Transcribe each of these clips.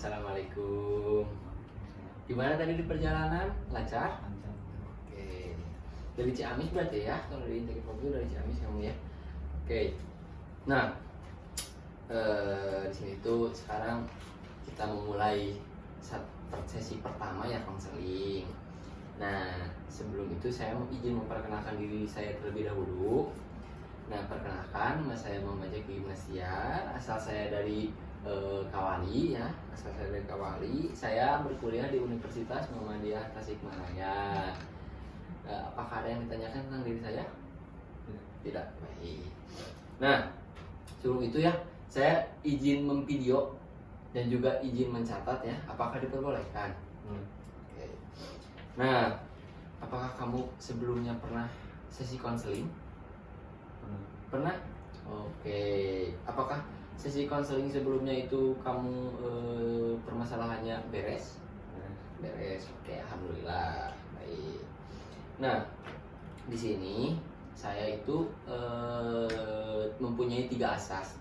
Assalamualaikum. Gimana tadi di perjalanan? Lancar? Lancar. Oke. Dari Ciamis berarti ya? Kalau dari Intake Info dari Ciamis kamu ya? Oke. Nah, di sini tuh sekarang kita memulai sesi pertama ya, konseling. Nah, sebelum itu saya izin memperkenalkan diri saya terlebih dahulu. Nah, perkenalkan, saya Muhammad Jaki Gimnastiar, asal saya dari Kawali ya, Saya berkuliah di Universitas Muhammadiyah Tasikmalaya. Apakah ada yang ditanyakan tentang diri saya? Tidak. Baik. Nah, sebelum itu ya, saya izin memvideo dan juga izin mencatat ya. Apakah diperbolehkan? Oke. Nah, apakah kamu sebelumnya pernah sesi konseling? Pernah? Oke. Apakah sesi konseling sebelumnya itu kamu permasalahannya beres? Beres. Oke, alhamdulillah. Baik. Nah, di sini saya itu mempunyai 3 asas.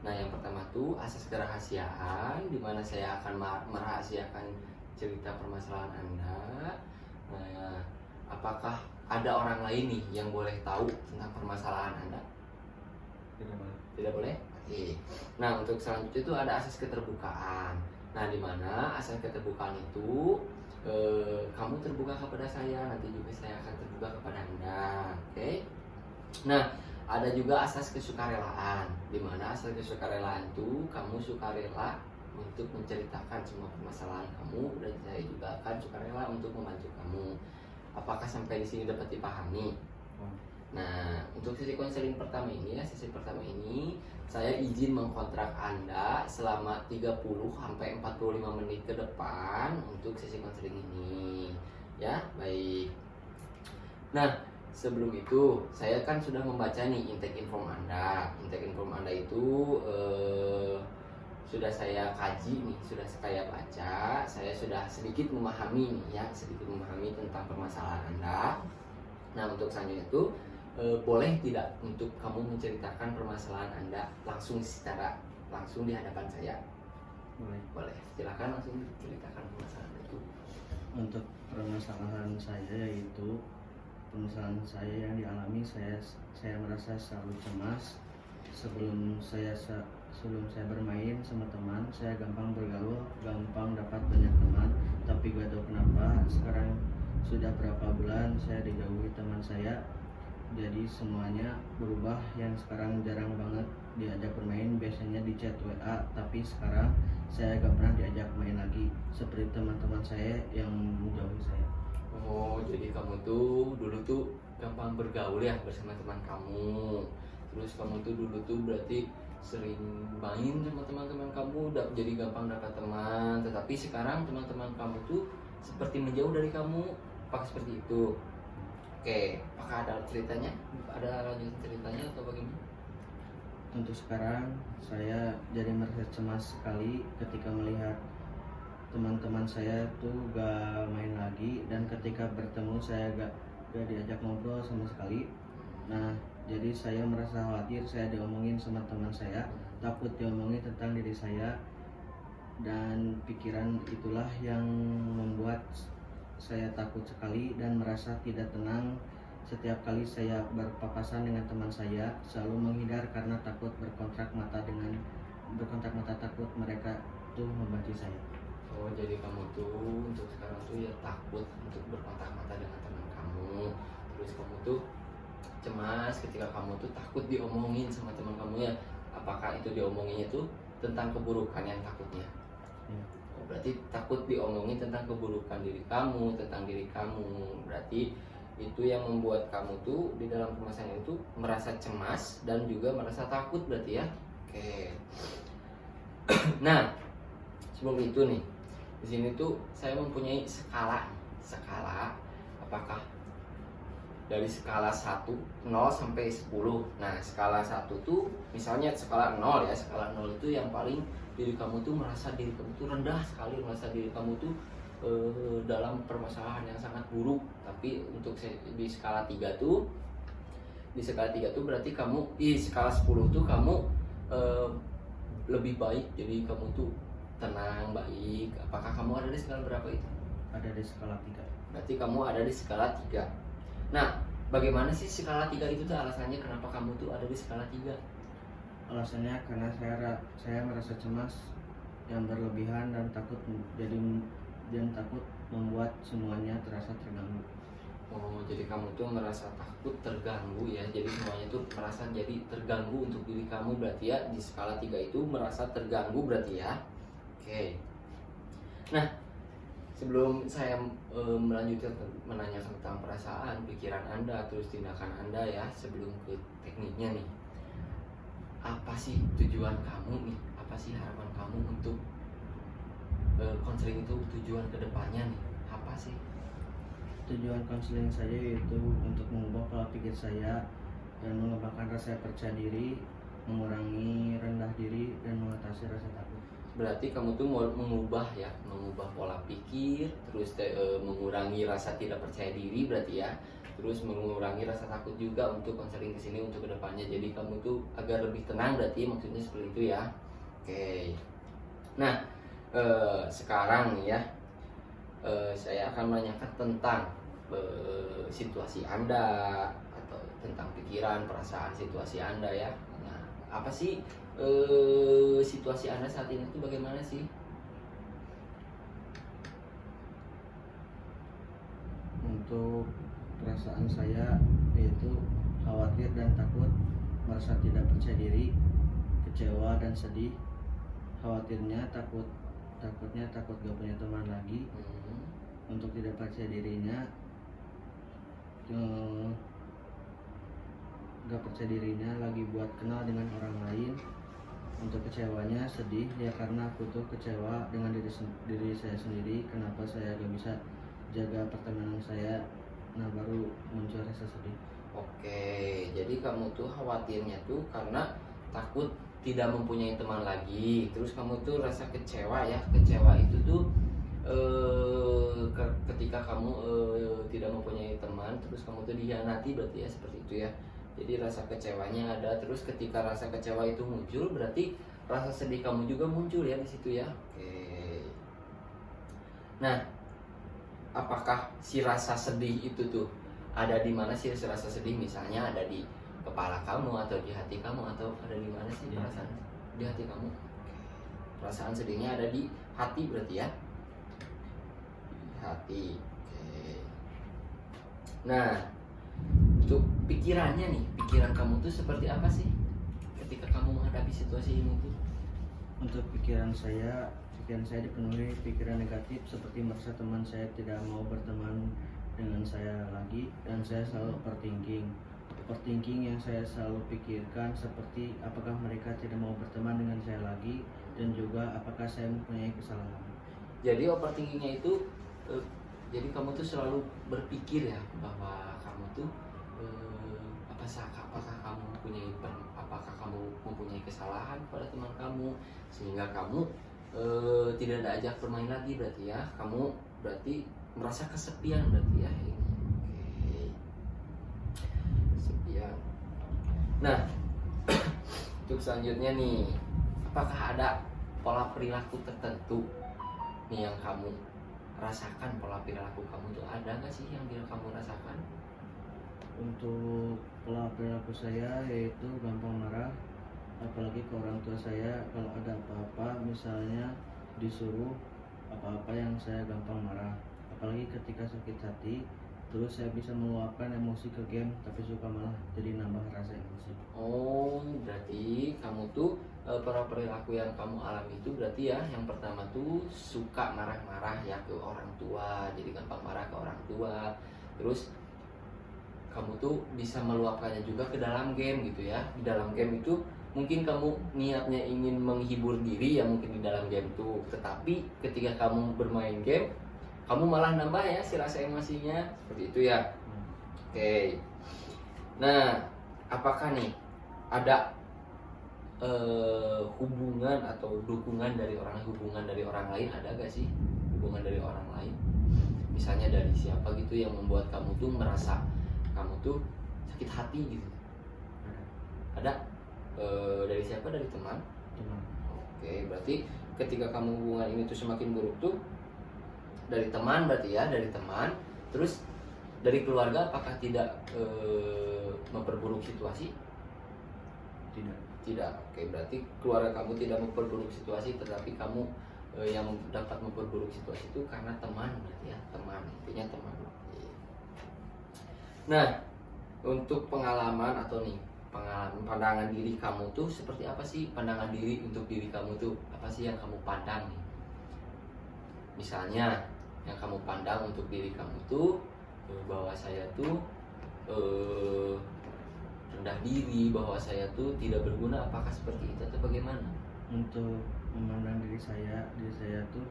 Nah, yang pertama tuh asas kerahasiaan, di mana saya akan merahasiakan cerita permasalahan Anda. Nah, apakah ada orang lain nih yang boleh tahu tentang permasalahan Anda? Tidak boleh. Tidak boleh? Oke. Nah, untuk selanjutnya itu ada asas keterbukaan. Nah, di mana asas keterbukaan itu kamu terbuka kepada saya, nanti juga saya akan terbuka kepada Anda. Oke. Nah, ada juga asas kesukarelaan, di mana asas kesukarelaan itu kamu sukarela untuk menceritakan semua permasalahan kamu, dan saya juga akan sukarela untuk membantu kamu. Apakah sampai di sini dapat dipahami? Nah, untuk sesi konseling pertama ini ya, saya izin mengkontrak Anda selama 30 sampai 45 menit ke depan untuk sesi konseling ini. Ya, baik. Nah, sebelum itu saya kan sudah membaca nih intake inform Anda. Intake inform Anda itu sudah saya kaji nih, sudah saya baca, saya sudah sedikit memahami nih ya, tentang permasalahan Anda. Nah, untuk selanjutnya itu boleh tidak untuk kamu menceritakan permasalahan Anda secara langsung di hadapan saya? Boleh. Boleh. Silakan langsung ceritakan permasalahan itu. Untuk permasalahan saya yaitu permasalahan saya yang dialami, saya merasa selalu cemas sebelum saya bermain sama teman. Saya gampang bergaul, gampang dapat banyak teman, tapi gak tahu kenapa sekarang sudah berapa bulan saya dijauhi teman saya. Jadi semuanya berubah, yang sekarang jarang banget diajak bermain, biasanya di chat WA, tapi sekarang saya gak pernah diajak main lagi seperti teman-teman saya yang menjauhi saya. Oh, jadi kamu tuh dulu tuh gampang bergaul ya bersama teman kamu. Terus kamu tuh dulu tuh berarti sering main sama teman-teman kamu, jadi gampang dapat teman. Tetapi sekarang teman-teman kamu tuh seperti menjauh dari kamu. Apakah seperti itu? Oke, apakah ada ceritanya? Ada lanjutan ceritanya atau bagaimana? Untuk sekarang saya jadi merasa cemas sekali ketika melihat teman-teman saya tuh gak main lagi, dan ketika bertemu saya gak diajak ngobrol sama sekali. Nah, jadi saya merasa khawatir, saya diomongin sama teman saya, takut diomongin tentang diri saya, dan pikiran itulah yang membuat saya takut sekali dan merasa tidak tenang. Setiap kali saya berpapasan dengan teman saya, selalu menghindar karena takut berkontak mata, takut mereka tuh membenci saya. Oh, jadi kamu tuh untuk sekarang tuh ya takut untuk berkontak mata dengan teman kamu. Terus kamu tuh cemas ketika kamu tuh takut diomongin sama teman kamu ya. Apakah itu diomonginnya tuh tentang keburukan yang takutnya? Ya. Oh, berarti takut diomongin tentang keburukan tentang diri kamu. Berarti itu yang membuat kamu tuh di dalam permasalahan itu merasa cemas dan juga merasa takut berarti ya. Oke. Nah, sebelum itu nih, di sini tuh saya mempunyai skala. Apakah dari skala 1, 0 sampai 10. Nah, skala 1 tuh misalnya skala 0 ya. Skala 0 itu yang paling diri kamu tuh merasa diri kamu tuh rendah sekali, merasa diri kamu tuh dalam permasalahan yang sangat buruk. Tapi untuk di skala 3 tuh berarti kamu di skala 10 tuh kamu lebih baik, jadi kamu tuh tenang, baik. Apakah kamu ada di skala berapa itu? Ada di skala 3. Berarti kamu ada di skala 3. Nah, bagaimana sih skala 3 itu tuh alasannya kenapa kamu tuh ada di skala 3? Alasannya karena saya merasa cemas yang berlebihan dan takut membuat semuanya terasa terganggu. Oh, jadi kamu tuh merasa takut terganggu ya. Jadi semuanya tuh merasa jadi terganggu untuk diri kamu berarti ya. Di skala 3 itu merasa terganggu berarti ya. Oke. Nah, sebelum saya melanjutkan menanyakan tentang perasaan, pikiran Anda, terus tindakan Anda ya, sebelum ke tekniknya nih. Apa sih tujuan kamu nih? Apa sih harapan kamu untuk konseling itu, tujuan kedepannya nih? Apa sih? Tujuan konseling saya yaitu untuk mengubah pola pikir saya dan mengembangkan rasa percaya diri, mengurangi rendah diri, dan mengatasi rasa takut. Berarti kamu tuh mau mengubah ya, mengubah pola pikir, terus mengurangi rasa tidak percaya diri berarti ya, terus mengurangi rasa takut juga untuk konseling ke sini untuk kedepannya. Jadi kamu tuh agar lebih tenang berarti maksudnya seperti itu ya. Oke. Nah, sekarang nih ya, saya akan menanyakan tentang situasi Anda atau tentang pikiran, perasaan situasi Anda ya. Nah, apa sih situasi Anda saat ini tuh bagaimana sih? Untuk perasaan saya yaitu khawatir dan takut, merasa tidak percaya diri, kecewa dan sedih. Khawatirnya takutnya takut gak punya teman lagi. Untuk tidak percaya dirinya, gak percaya dirinya lagi buat kenal dengan orang lain. Untuk kecewanya sedih ya karena aku tuh kecewa dengan diri saya sendiri, kenapa saya gak bisa jaga pertemanan saya. Nah, baru muncul rasa sedih. Oke, jadi kamu tuh khawatirnya tuh karena takut tidak mempunyai teman lagi. Terus kamu tuh rasa kecewa ya. Kecewa itu tuh ketika kamu tidak mempunyai teman, terus kamu tuh dikhianati berarti ya, seperti itu ya. Jadi rasa kecewanya ada, terus ketika rasa kecewa itu muncul berarti rasa sedih kamu juga muncul ya di situ ya. Oke. Nah, apakah si rasa sedih itu tuh ada di mana sih rasa sedih? Misalnya ada di kepala kamu atau di hati kamu atau ada di mana sih perasaan di hati kamu? Perasaan sedihnya ada di hati berarti ya. Di hati. Oke. Nah, untuk pikirannya nih, pikiran kamu tuh seperti apa sih ketika kamu menghadapi situasi ini tuh? Untuk pikiran saya dipenuhi pikiran negatif seperti merasa teman saya tidak mau berteman dengan saya lagi, dan saya selalu overthinking yang saya selalu pikirkan seperti apakah mereka tidak mau berteman dengan saya lagi, dan juga apakah saya mempunyai kesalahan. Jadi overthinkingnya itu jadi kamu tuh selalu berpikir ya bahwa kamu tuh apakah kamu mempunyai kesalahan pada teman kamu sehingga kamu tidak ada ajak bermain lagi berarti ya. Kamu berarti merasa kesepian berarti ya ini. Oke. Kesepian. Nah, untuk selanjutnya nih, apakah ada pola perilaku tertentu nih yang kamu rasakan? Pola perilaku kamu tuh ada nggak sih yang kamu rasakan? Untuk pola perilaku saya yaitu gampang marah, apalagi ke orang tua saya. Kalau ada apa-apa misalnya disuruh apa-apa yang saya gampang marah, apalagi ketika sakit hati. Terus saya bisa meluapkan emosi ke game, tapi suka malah jadi nambah rasa emosi. Oh, berarti kamu tuh pola perilaku yang kamu alami itu berarti ya, yang pertama tuh suka marah-marah ya ke orang tua, jadi gampang marah ke orang tua. Terus kamu tuh bisa meluapkannya juga ke dalam game gitu ya. Di dalam game itu mungkin kamu niatnya ingin menghibur diri ya, mungkin di dalam game tuh, tetapi ketika kamu bermain game kamu malah nambah ya si rasa emosinya, seperti itu ya. Oke. Nah, apakah nih ada hubungan atau hubungan dari orang lain, ada gak sih hubungan dari orang lain? Misalnya dari siapa gitu yang membuat kamu tuh merasa kamu tuh sakit hati gitu? Ada? Dari siapa? Dari teman? Teman. Oke, berarti ketika kamu hubungan ini tuh semakin buruk tuh dari teman berarti ya, dari teman. Terus dari keluarga apakah tidak memperburuk situasi? Tidak. Tidak. Oke, berarti keluarga kamu tidak memperburuk situasi, tetapi kamu yang dapat memperburuk situasi itu karena teman berarti ya, teman, intinya teman. Nah, untuk pengalaman atau nih pengalaman pandangan diri kamu tuh seperti apa sih? Pandangan diri untuk diri kamu tuh apa sih yang kamu pandang nih? Misalnya yang kamu pandang untuk diri kamu tuh bahwa saya tuh rendah diri, bahwa saya tuh tidak berguna, apakah seperti itu atau bagaimana? Untuk memandang diri saya tuh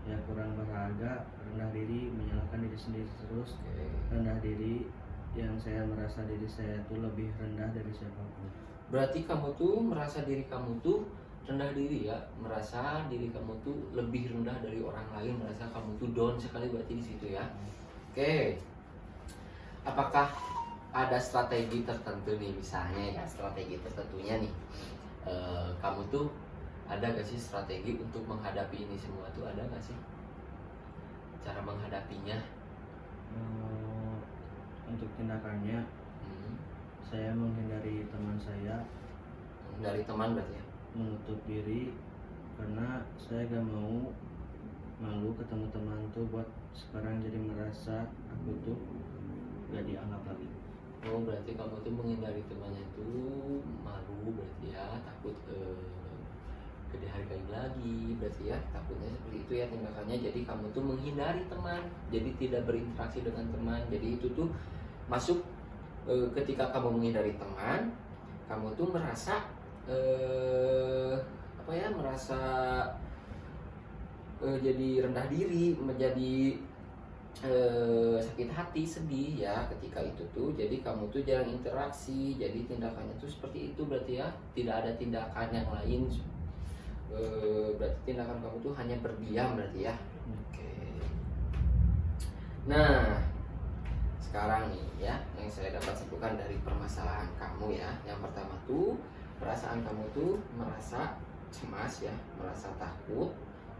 ya kurang berharga, rendah diri, menyalahkan diri sendiri terus. Oke. Rendah diri yang saya merasa diri saya tuh lebih rendah dari siapapun. Berarti kamu tuh merasa diri kamu tuh rendah diri ya, merasa diri kamu tuh lebih rendah dari orang lain, merasa kamu tuh down sekali berarti di situ ya. Oke. Apakah ada strategi tertentu nih, misalnya ya strategi tertentunya nih, kamu tuh ada gak sih strategi untuk menghadapi ini semua tuh, ada gak sih cara menghadapinya? Untuk tindakannya saya menghindari teman saya. Dari teman berarti ya? Menutup diri karena saya gak mau malu ketemu teman tuh, buat sekarang jadi merasa aku tuh gak dianggap lagi. Oh, berarti kamu tuh menghindari temannya tuh malu berarti ya, takut gak dihargai lagi berarti ya, takutnya seperti itu ya tindakannya. Jadi kamu tuh menghindari teman, jadi tidak berinteraksi dengan teman. Jadi itu tuh masuk ketika kamu menghindari teman, kamu tuh merasa apa ya, merasa jadi rendah diri, menjadi sakit hati, sedih ya ketika itu tuh. Jadi kamu tuh jarang interaksi, jadi tindakannya tuh seperti itu berarti ya, tidak ada tindakan yang lain. Berarti tindakan kamu tuh hanya berdiam berarti ya. Oke. Nah, sekarang nih ya yang saya dapat simpulkan dari permasalahan kamu ya, yang pertama tuh perasaan kamu tuh merasa cemas ya, merasa takut.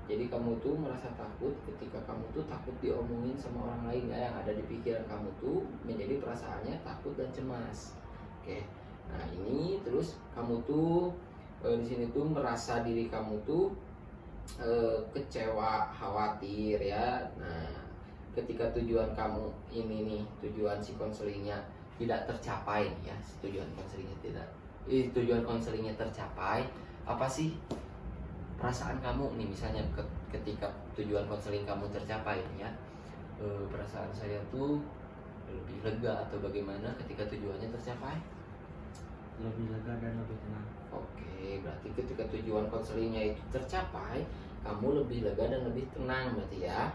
Jadi kamu tuh merasa takut ketika kamu tuh takut diomongin sama orang lain ya, yang ada di pikiran kamu tuh menjadi perasaannya takut dan cemas. Oke. Nah, ini terus kamu tuh di sini tuh merasa diri kamu tuh kecewa, khawatir ya. Nah, ketika tujuan kamu ini nih, tujuan si konselingnya tidak tercapai ya, tujuan konselingnya tercapai, apa sih perasaan kamu nih? Misalnya ketika tujuan konseling kamu tercapai ya, perasaan saya tuh lebih lega atau bagaimana ketika tujuannya tercapai? Lebih lega dan lebih tenang. Oke, berarti ketika tujuan konselingnya itu tercapai, kamu lebih lega dan lebih tenang berarti ya.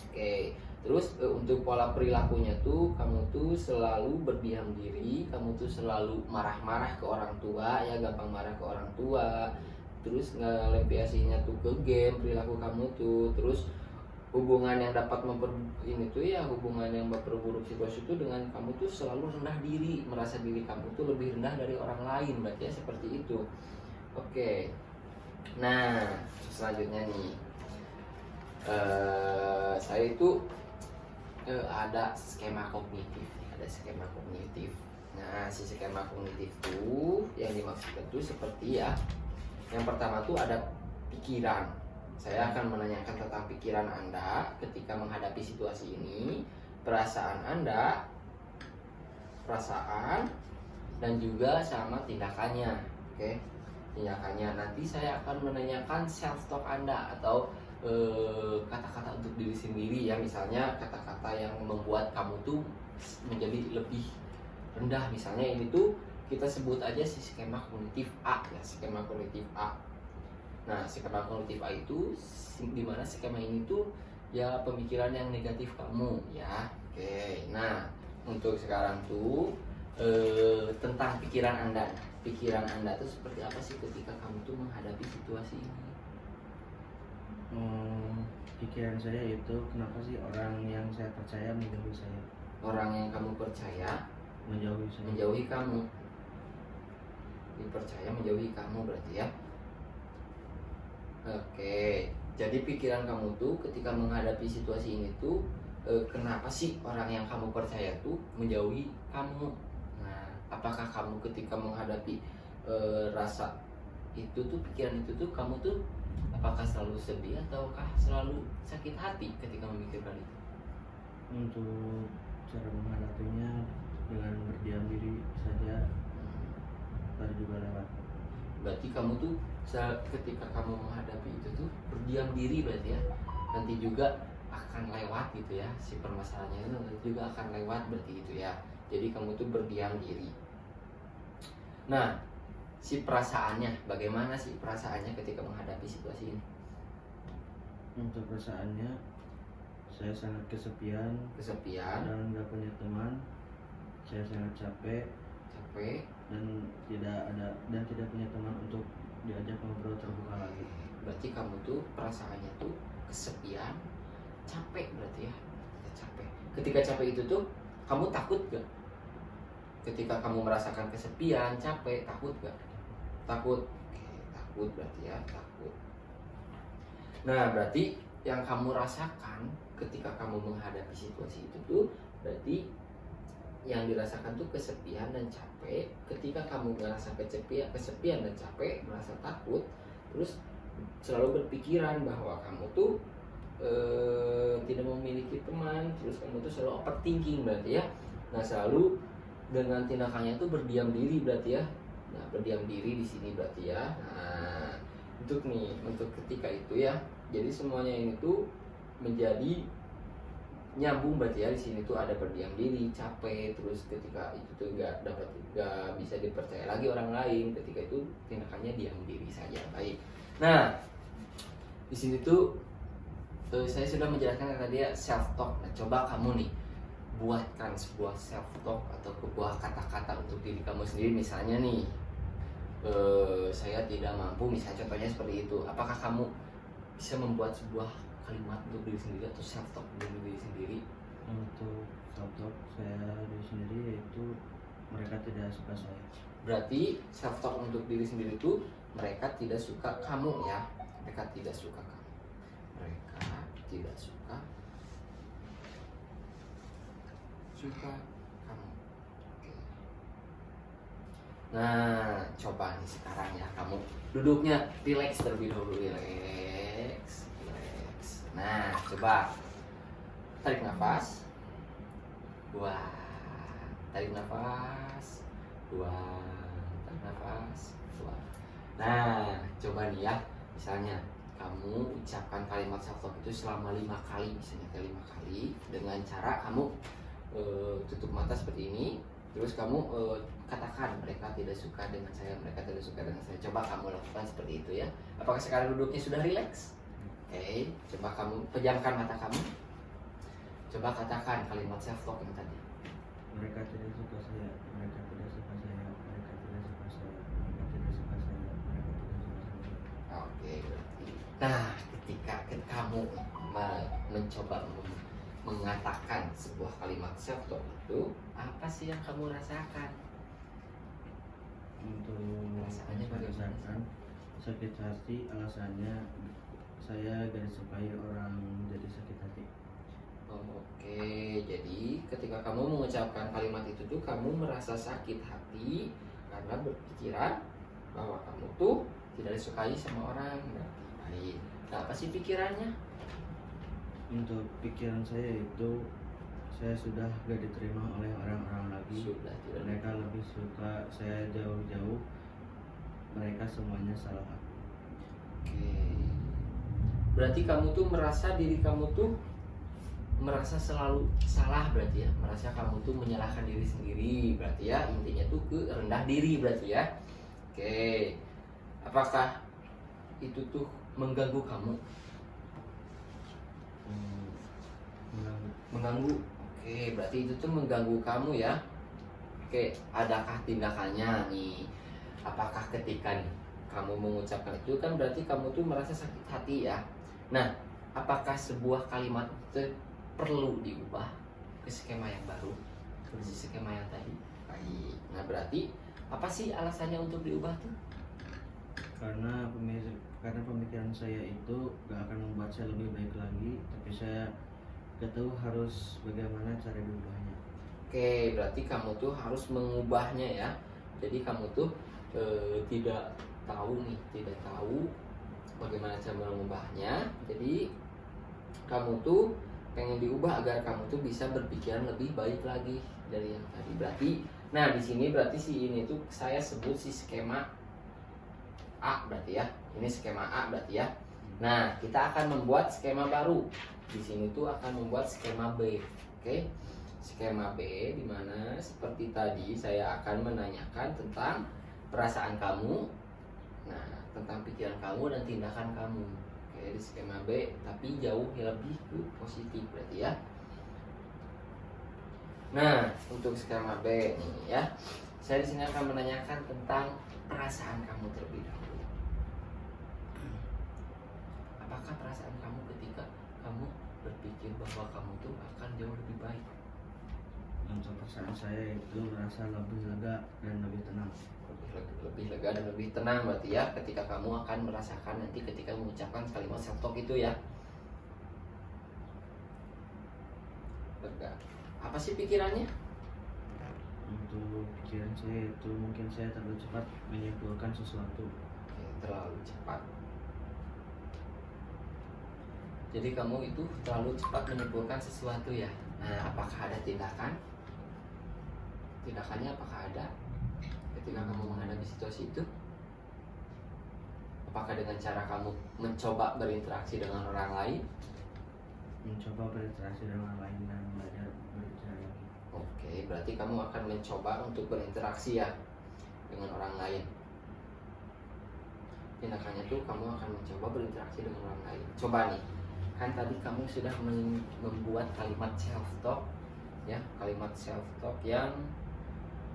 Oke, terus untuk pola perilakunya tuh kamu tuh selalu berdiam diri, kamu tuh selalu marah-marah ke orang tua ya, gampang marah ke orang tua. Terus ngelampiasinya tuh ke game perilaku kamu tuh. Terus hubungan yang dapat hubungan yang memperburuk situasi itu dengan kamu tuh selalu rendah diri, merasa diri kamu tuh lebih rendah dari orang lain berarti ya, seperti itu. Oke. Nah, selanjutnya nih, saya itu ada skema kognitif. Nah, si skema kognitif tuh yang dimaksudkan tuh seperti ya, yang pertama tuh ada pikiran. Saya akan menanyakan tentang pikiran Anda ketika menghadapi situasi ini, perasaan Anda, dan juga sama tindakannya. Oke, tindakannya. Nanti saya akan menanyakan self talk Anda atau kata-kata untuk diri sendiri ya, misalnya kata-kata yang membuat kamu tuh menjadi lebih rendah. Misalnya ini tuh kita sebut aja si skema kognitif A ya, skema kognitif A. Nah, skema kognitif A itu dimana skema ini tuh ya pemikiran yang negatif kamu ya. Oke, nah untuk sekarang tuh tentang pikiran Anda. Pikiran Anda tuh seperti apa sih ketika kamu tuh menghadapi situasi ini? Pikiran saya itu, kenapa sih orang yang saya percaya menjauhi saya? Orang yang kamu percaya Menjauhi saya. menjauhi kamu. Dipercaya menjauhi kamu berarti ya. Oke, jadi pikiran kamu tuh ketika menghadapi situasi ini tuh kenapa sih orang yang kamu percaya tuh menjauhi kamu? Nah, apakah kamu ketika menghadapi rasa itu tuh, pikiran itu tuh, kamu tuh apakah selalu sedih ataukah selalu sakit hati ketika memikirkan itu? Untuk cara menghadapinya dengan berdiam diri saja, baru juga lewat. Berarti kamu tuh ketika kamu menghadapi itu tuh berdiam diri berarti ya, nanti juga akan lewat gitu ya, si permasalahannya itu nanti juga akan lewat berarti gitu ya. Jadi kamu tuh berdiam diri. Nah, si perasaannya, bagaimana sih perasaannya ketika menghadapi situasi ini? Untuk perasaannya, saya sangat kesepian Kesepian, dan nggak punya teman. Saya sangat capek capek. dan tidak punya teman untuk diajak ngobrol terbuka lagi. Berarti kamu tuh perasaannya tuh kesepian, capek berarti ya. Capek. Ketika capek itu tuh kamu takut gak? Ketika kamu merasakan kesepian, capek, takut gak? Takut. Oke, takut berarti ya, takut. Nah, berarti yang kamu rasakan ketika kamu menghadapi situasi itu tuh berarti yang dirasakan tuh kesepian dan capek. Ketika kamu merasa kesepian dan capek, merasa takut, terus selalu berpikiran bahwa kamu tuh tidak memiliki teman, terus kamu tuh selalu overthinking berarti ya. Nah, selalu dengan tindakannya tuh berdiam diri berarti ya. Nah, berdiam diri di sini berarti ya. Nah, untuk ketika itu ya. Jadi semuanya ini tuh menjadi nyambung berarti ya. Di sini tuh ada berdiam diri, capek, terus ketika itu tuh gak bisa dipercaya lagi orang lain, ketika itu tindakannya diam diri saja. Baik. Nah, di sini tuh saya sudah menjelaskan tadi ya self talk. Nah, coba kamu nih buatkan sebuah self talk atau sebuah kata-kata untuk diri kamu sendiri. Misalnya nih, saya tidak mampu, misalnya contohnya seperti itu. Apakah kamu bisa membuat sebuah kalimat untuk diri sendiri atau self talk untuk diri sendiri? Untuk self talk saya diri sendiri yaitu mereka tidak suka saya. Berarti self talk untuk diri sendiri itu mereka tidak suka kamu ya. Mereka tidak suka kamu. Mereka tidak suka kamu. Oke. Nah, coba nih sekarang ya, kamu duduknya relax terlebih dahulu, relax. Nah, coba tarik nafas, buang, tarik nafas, buang, tarik nafas, buang. Nah, coba nih ya, misalnya kamu ucapkan kalimat self talk itu selama 5 kali, misalnya 5 kali dengan cara kamu tutup mata seperti ini, terus kamu katakan mereka tidak suka dengan saya, mereka tidak suka dengan saya. Coba kamu lakukan seperti itu ya. Apakah sekarang duduknya sudah rileks? Oke, coba kamu pejamkan mata kamu. Coba katakan kalimat self talk yang tadi. Mereka tidak suka saya, mereka tidak suka saya, mereka tidak suka saya, mereka tidak suka saya, mereka tidak suka saya. Oke, berarti. Nah, ketika kamu mencoba mengatakan sebuah kalimat self talk itu, apa sih yang kamu rasakan? Untuk Rasanya merasakan sakit hati, alasannya saya gak disukai orang jadi sakit hati. Oke, jadi ketika kamu mengucapkan kalimat itu tuh kamu merasa sakit hati karena berpikiran bahwa kamu tuh tidak disukai sama orang. Berarti baik. Nah, apa sih pikirannya? Untuk pikiran saya itu saya sudah gak diterima oleh orang-orang lagi. Sudah tidak. Mereka lebih suka saya jauh-jauh. Mereka semuanya salah aku. Oke. Berarti kamu tuh merasa diri kamu tuh merasa selalu salah berarti ya. Merasa kamu tuh menyalahkan diri sendiri berarti ya. Intinya tuh ke rendah diri berarti ya. Oke. Apakah itu tuh mengganggu kamu? Mengganggu. Oke, berarti itu tuh mengganggu kamu ya. Oke, adakah tindakannya nih? Apakah ketika nih kamu mengucapkan itu kan berarti kamu tuh merasa sakit hati ya. Nah, apakah sebuah kalimat itu perlu diubah ke skema yang baru, ke skema yang tadi? Baik. Nah, berarti apa sih alasannya untuk diubah tuh? Karena karena pemikiran saya itu gak akan membuat saya lebih baik lagi, tapi saya gak tahu harus bagaimana cara diubahnya. Oke, berarti kamu tuh harus mengubahnya ya. Jadi kamu tuh tidak tahu bagaimana cara mengubahnya. Jadi kamu tuh pengen diubah agar kamu tuh bisa berpikiran lebih baik lagi dari yang tadi. Berarti, nah di sini berarti si ini tuh saya sebut si skema A berarti ya. Ini skema A berarti ya. Nah, kita akan membuat skema baru. Di sini tuh akan membuat skema B. Oke. Skema B di mana seperti tadi saya akan menanyakan tentang perasaan kamu. Nah, tentang pikiran kamu dan tindakan kamu. Oke, di skema B tapi jauh lebih ke positif berarti ya. Nah, untuk skema B nih ya. Saya di sini akan menanyakan tentang perasaan kamu terlebih dahulu. Apakah perasaan kamu ketika kamu berpikir bahwa kamu tuh akan jauh lebih baik? Untuk perasaan saya itu merasa lebih lega dan lebih tenang. Lebih lega dan lebih tenang berarti ya ketika kamu akan merasakan nanti ketika mengucapkan kalimat self talk itu ya. Lega. Apa sih pikirannya? Untuk pikiran saya itu mungkin saya terlalu cepat menyimpulkan sesuatu. Oke, terlalu cepat. Jadi kamu itu terlalu cepat menyimpulkan sesuatu ya. Nah, apakah ada tindakan? Tindakannya apakah ada ketika kamu menghadapi situasi itu? Apakah dengan cara kamu mencoba berinteraksi dengan orang lain? Mencoba berinteraksi dengan orang lain dan belajar berbicara lagi. Oke, berarti kamu akan mencoba untuk berinteraksi ya dengan orang lain. Tindakannya tuh kamu akan mencoba berinteraksi dengan orang lain. Coba nih, kan tadi kamu sudah membuat kalimat self talk ya, kalimat self talk yang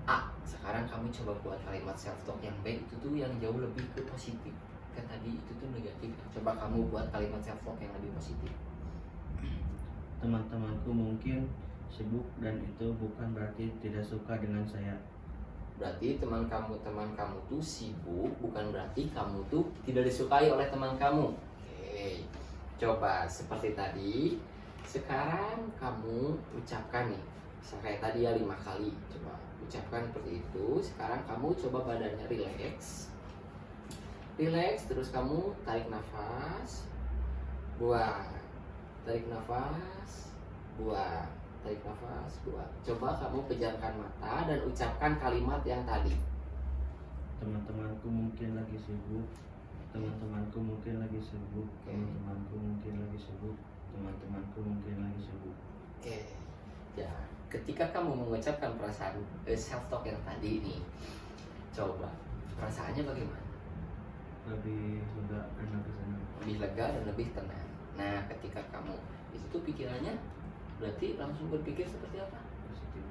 A. Sekarang kamu coba buat kalimat self talk yang B, itu tuh yang jauh lebih ke positif. Kan tadi itu tuh negatif. Coba kamu buat kalimat self talk yang lebih positif. Teman-temanku mungkin sibuk dan itu bukan berarti tidak suka dengan saya. Berarti teman kamu tuh sibuk bukan berarti kamu tuh tidak disukai oleh teman kamu. Oke. Coba seperti tadi. Sekarang kamu ucapkan nih. Bisa kayak tadi ya 5 kali. Coba ucapkan seperti itu. Sekarang kamu coba badannya relax. Relax, terus kamu tarik nafas. Buang. Tarik nafas. Buang. Tarik nafas, buang. Coba kamu pejamkan mata dan ucapkan kalimat yang tadi. Teman-temanku mungkin lagi sibuk. Teman-temanku mungkin lagi sibuk. Teman-temanku mungkin lagi sibuk. Teman-temanku mungkin lagi sibuk. Oke. Ya, ketika kamu mengucapkan perasaan self talk yang tadi nih, coba perasaannya bagaimana? Lebih lega dan lebih tenang. Lebih lega dan lebih tenang. Nah, ketika kamu itu tuh pikirannya berarti langsung berpikir seperti apa? Positif.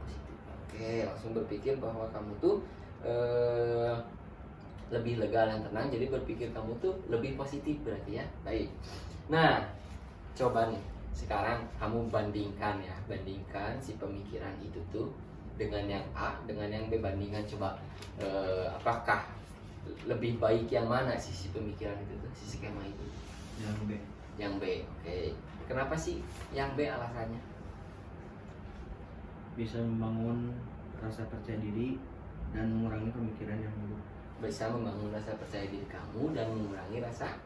Positif. Oke, langsung berpikir bahwa kamu tuh lebih lega dan tenang. Jadi berpikir kamu tuh lebih positif berarti ya. Baik. Nah, coba nih sekarang kamu bandingkan ya, bandingkan si pemikiran itu tuh dengan yang A dengan yang B, bandingkan coba apakah lebih baik yang mana sisi pemikiran itu tuh, si skema itu? Yang B. Yang B. Oke. Kenapa sih yang B alasannya? Bisa membangun rasa percaya diri dan mengurangi pemikiran yang buruk. Bisa membangun rasa percaya diri kamu dan mengurangi rasa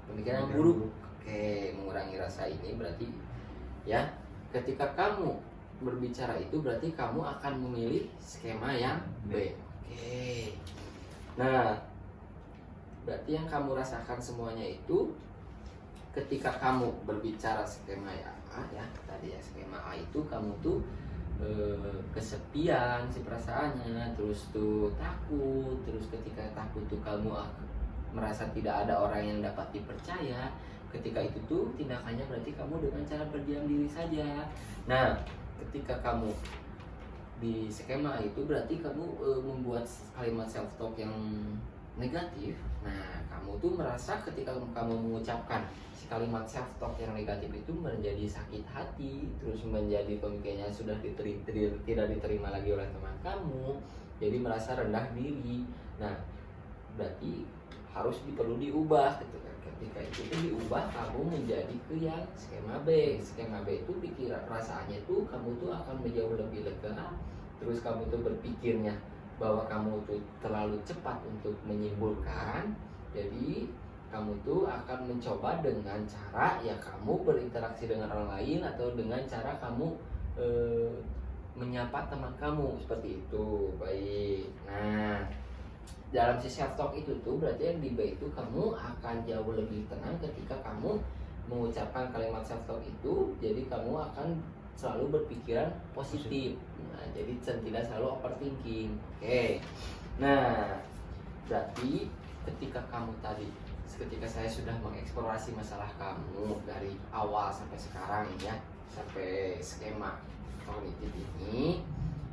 pemikiran yang buruk. Oke, mengurangi rasa ini berarti ya ketika kamu berbicara itu berarti kamu akan memilih skema yang B. Oke. Nah, berarti yang kamu rasakan semuanya itu ketika kamu berbicara skema yang A ya, tadi ya skema A itu kamu tuh kesepian si perasaannya, terus tuh takut, terus ketika takut tuh kamu merasa tidak ada orang yang dapat dipercaya. Ketika itu tuh tindakannya berarti kamu dengan cara berdiam diri saja. Nah, ketika kamu di skema itu berarti kamu membuat kalimat self talk yang negatif. Nah, kamu tuh merasa ketika kamu mengucapkan si kalimat self talk yang negatif itu menjadi sakit hati, terus menjadi pemikirannya sudah tidak diterima lagi oleh teman kamu, jadi merasa rendah diri. Nah, berarti perlu diubah gitu kan. Ketika itu tuh diubah, kamu menjadi ke yang skema B. Skema B itu pikiran perasaannya tuh kamu tuh akan menjauh lebih lega. Terus kamu tuh berpikirnya bahwa kamu tuh terlalu cepat untuk menyimpulkan. Jadi kamu tuh akan mencoba dengan cara ya kamu berinteraksi dengan orang lain atau dengan cara kamu menyapa teman kamu seperti itu. Baik. Nah, dalam si self talk itu tuh berarti yang di B itu kamu akan jauh lebih tenang ketika kamu mengucapkan kalimat self talk itu. Jadi kamu akan selalu berpikiran positif. Nah, jadi tidak selalu overthinking. Oke. Nah, berarti ketika saya sudah mengeksplorasi masalah kamu dari awal sampai sekarang ya, sampai skema kognitif ini,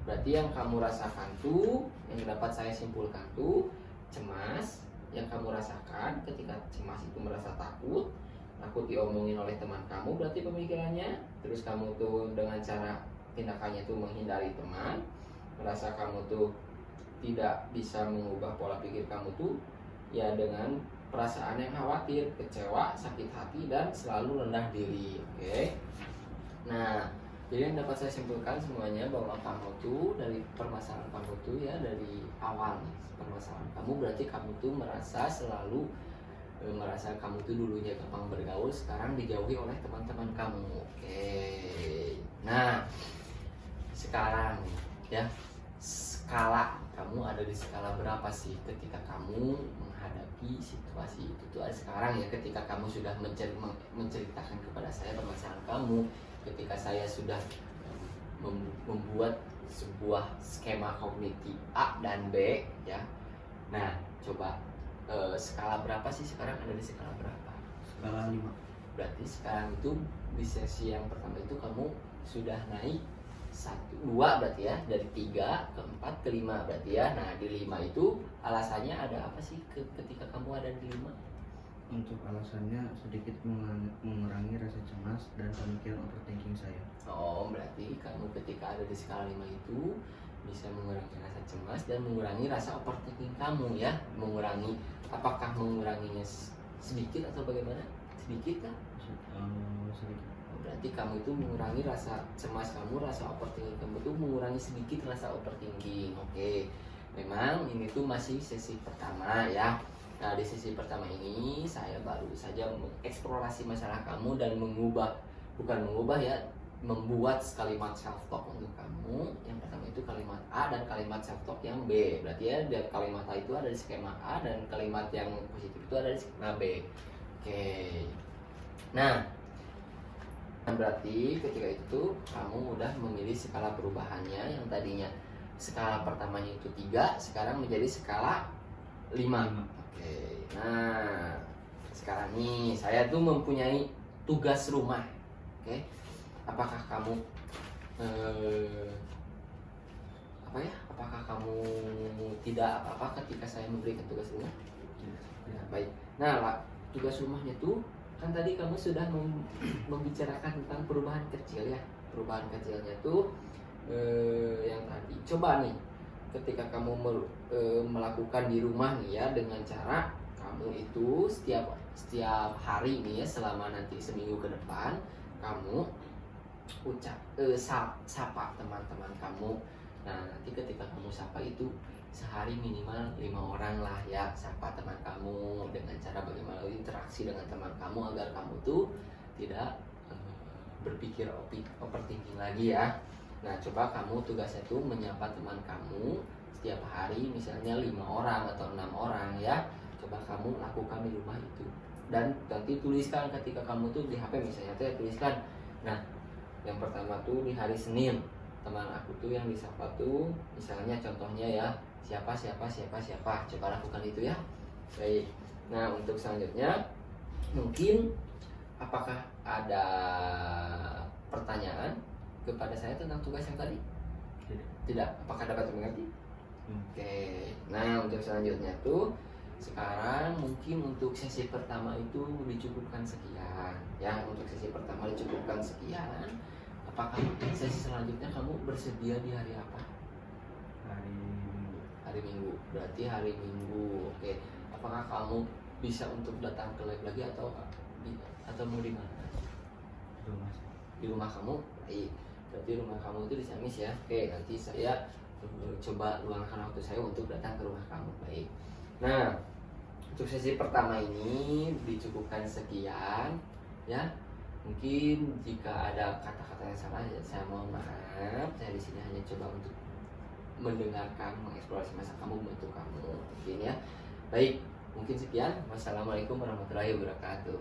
berarti yang kamu rasakan tuh, yang dapat saya simpulkan tuh cemas. Yang kamu rasakan ketika cemas itu merasa takut diomongin oleh teman kamu, berarti pemikirannya. Terus kamu tuh dengan cara tindakannya tuh menghindari teman, merasa kamu tuh tidak bisa mengubah pola pikir kamu tuh ya dengan perasaan yang khawatir, kecewa, sakit hati, dan selalu rendah diri. Oke. Nah, jadi yang dapat saya simpulkan semuanya bahwa kamu tuh dari permasalahan kamu tuh ya dari awal nih permasalahan kamu, berarti kamu tuh merasa kamu tuh dulunya gampang bergaul, sekarang dijauhi oleh teman-teman kamu. Oke. Nah, sekarang ya skala kamu ada di skala berapa sih ketika kamu menghadapi situasi itu tuh sekarang ya, ketika kamu sudah menceritakan kepada saya permasalahan kamu, ketika saya sudah membuat sebuah skema kognitif A dan B ya. Nah, coba skala berapa sih sekarang, ada di skala berapa? Skala 5. Berarti sekarang itu di sesi yang pertama itu kamu sudah naik 1, 2 berarti ya, dari 3 ke 4 ke 5 berarti ya. Nah, di 5 itu alasannya ada apa sih ketika kamu ada di 5? Untuk alasannya sedikit mengurangi rasa cemas dan pemikiran overthinking saya. Oh, berarti kamu ketika ada di skala 5 itu bisa mengurangi rasa cemas dan mengurangi rasa overthinking kamu ya. Apakah menguranginya sedikit atau bagaimana? Sedikit kan? Sedikit. Berarti kamu itu mengurangi rasa cemas kamu, rasa overthinking kamu itu mengurangi sedikit rasa overthinking. Oke. Memang ini tuh masih sesi pertama ya. Nah, di sesi pertama ini saya baru saja mengeksplorasi masalah kamu dan membuat kalimat self talk untuk kamu. Yang pertama itu kalimat A dan kalimat self talk yang B. Berarti ya kalimat A itu ada di skema A dan kalimat yang positif itu ada di skema B. Oke. Nah, berarti ketika itu kamu udah memilih skala perubahannya yang tadinya skala pertamanya itu 3, sekarang menjadi skala 5. Oke. Nah, sekarang nih saya tuh mempunyai tugas rumah. Oke. Apakah kamu apakah kamu tidak apa-apa ketika saya memberikan tugas rumah? Ya, baik. Nah, tugas rumahnya tuh kan tadi kamu sudah membicarakan tentang perubahan kecil ya. Perubahan kecilnya tuh yang tadi. Coba nih ketika kamu melakukan di rumah nih ya, dengan cara kamu itu setiap hari nih ya, selama nanti seminggu ke depan kamu sapa teman-teman kamu. Nah, nanti ketika kamu sapa itu sehari minimal 5 orang lah ya, sapa teman kamu dengan cara bagaimana interaksi dengan teman kamu agar kamu tuh tidak berpikir overthinking lagi ya. Nah, coba kamu tugasnya tuh menyapa teman kamu setiap hari misalnya 5 orang atau 6 orang ya. Coba kamu lakukan di rumah itu. Dan nanti tuliskan ketika kamu tuh di HP misalnya tuh tuliskan. Nah, yang pertama tuh di hari Senin, teman aku tuh yang disapa tuh misalnya contohnya ya siapa. Coba lakukan itu ya. Baik. Nah, untuk selanjutnya mungkin apakah ada pertanyaan kepada saya tentang tugas yang tadi? Tidak. Apakah dapat mengerti? Oke. Nah, untuk selanjutnya tuh sekarang mungkin untuk sesi pertama itu dicukupkan sekian ya. Untuk sesi pertama dicukupkan sekian. Apakah sesi selanjutnya kamu bersedia di hari apa? Hari Minggu. Hari Minggu. Berarti hari Minggu. Oke. apakah kamu bisa untuk datang ke lab lagi atau mau di mana? Rumah saya. Di rumah kamu? Baik. Berarti rumah kamu itu di Ciamis ya. Oke, nanti saya coba luangkan waktu saya untuk datang ke rumah kamu. Baik. Nah, untuk sesi pertama ini dicukupkan sekian ya. Mungkin jika ada kata-kata yang salah ya saya mohon maaf. Saya di sini hanya coba untuk mendengarkan, mengeksplorasi masa kamu, membantu kamu mungkin ya. Baik, mungkin sekian. Wassalamualaikum warahmatullahi wabarakatuh.